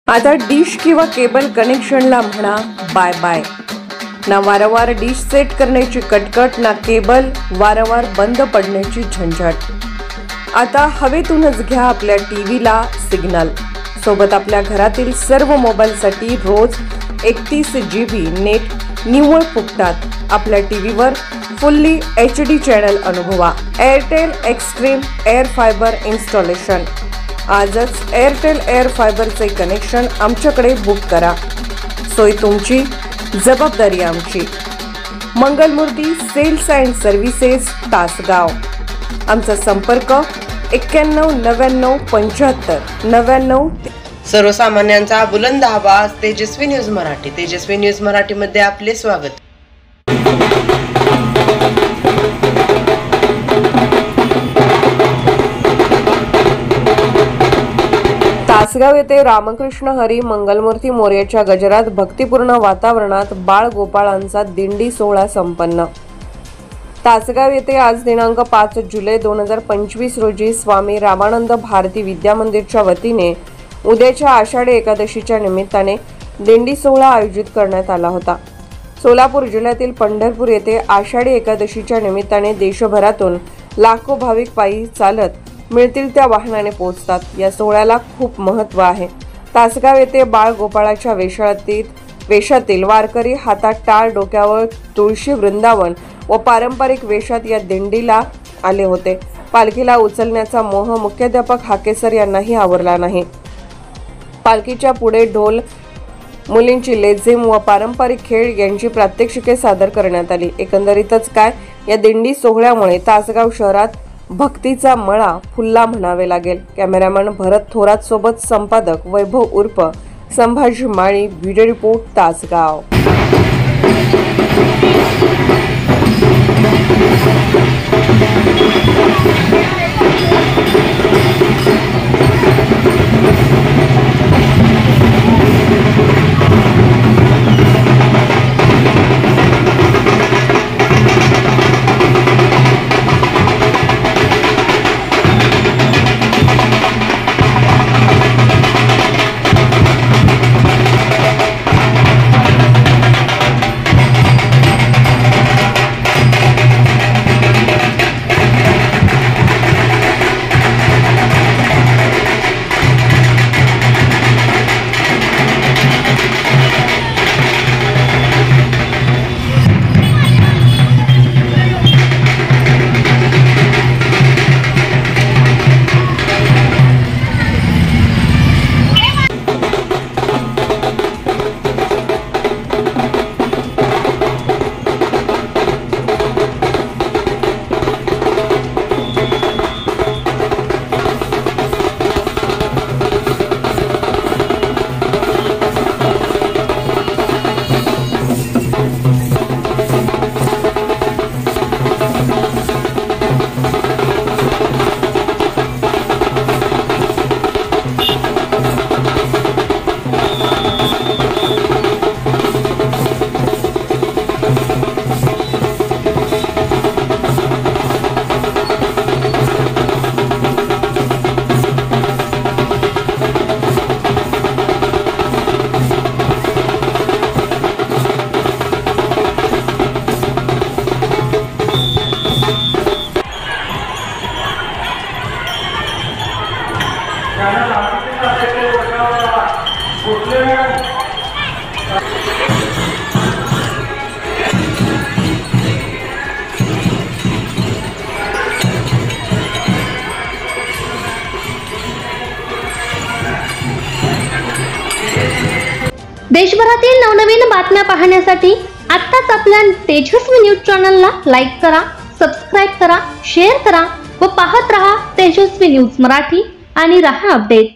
आता डिश किंवा केबल कनेक्शनला म्हणा बाय बाय। ना वारंवार डिश सेट करण्याची कटकट, ना केबल वारंवार बंद पडण्याची झंझट। आता हवेतूनच घ्या आपल्या टीव्हीला सिग्नल। सोबत आपल्या घरातील सर्व मोबाईलसाठी रोज 31 GB नेट निव्वळ फुकटात आपल्या टीव्हीवर फुल्ली HD चॅनल अनुभवा। Airtel Xstream air fiber installation. आजच एअरटेल एअर फायबरचे कनेक्शन आमच्याकडे बुक करा। सोय तुमची, जबाबदारी आमची। Mangalmurti sales and services, Tasgaon. आमचा संपर्क 91 99 75 99। सर्वसामान्यांचा बुलंद आवाज, तेजस्वी न्यूज मराठी। तेजस्वी न्यूज मराठी मध्ये आपले स्वागत। तासगाव येथे रामकृष्ण हरी मंगलमूर्ती मोरयाच्या गजरात भक्तिपूर्ण वातावरणात बाळ गोपाळांचा दिंडी सोहळा संपन्न। तासगाव येथे आज दिनांक 5 जुलै 2025 रोजी स्वामी रामानंद भारती विद्या मंदिरच्या वतीने उद्याच्या आषाढी एकादशीच्या निमित्ताने दिंडी सोहळा आयोजित करण्यात आला होता। सोलापूर जिल्ह्यातील पंढरपूर येथे आषाढी एकादशीच्या निमित्ताने देशभरातून लाखो भाविक पायी चालत मिळतील त्या वाहनाने पोहोचतात। या सोहळ्याला खूप महत्त्व आहे। तासगाव येथे बाळ गोपाळाच्या वेशातील वारकरी हातात टाळ, डोक्यावर तुळशी वृंदावन व पारंपरिक वेशात या दिंडीला आले होते। पालखीला उचलण्याचा मोह मुख्याध्यापक हाकेसर यांनाही आवरला नाही। पालखीच्या पुढे ढोल, मुलींची लेझिम व पारंपरिक खेळ यांची प्रात्यक्षिके सादर करण्यात आली। एकंदरीतच काय, या दिंडी सोहळ्यामुळे तासगाव शहरात भक्तीचा मळा फुलला म्हणावे लागेल। कॅमेरामॅन भरत थोरात सोबत संपादक वैभव उर्फ संभाजी माळी, व्हिडिओ रिपोर्ट तासगाव। देशभरातील नवनवीन बातम्या पाहण्यासाठी आत्ताच आपल्या तेजस्वी न्यूज चॅनलला लाईक करा, सबस्क्राईब करा, शेअर करा व पाहत रहा तेजस्वी न्यूज मराठी आणि रहा अपडेट।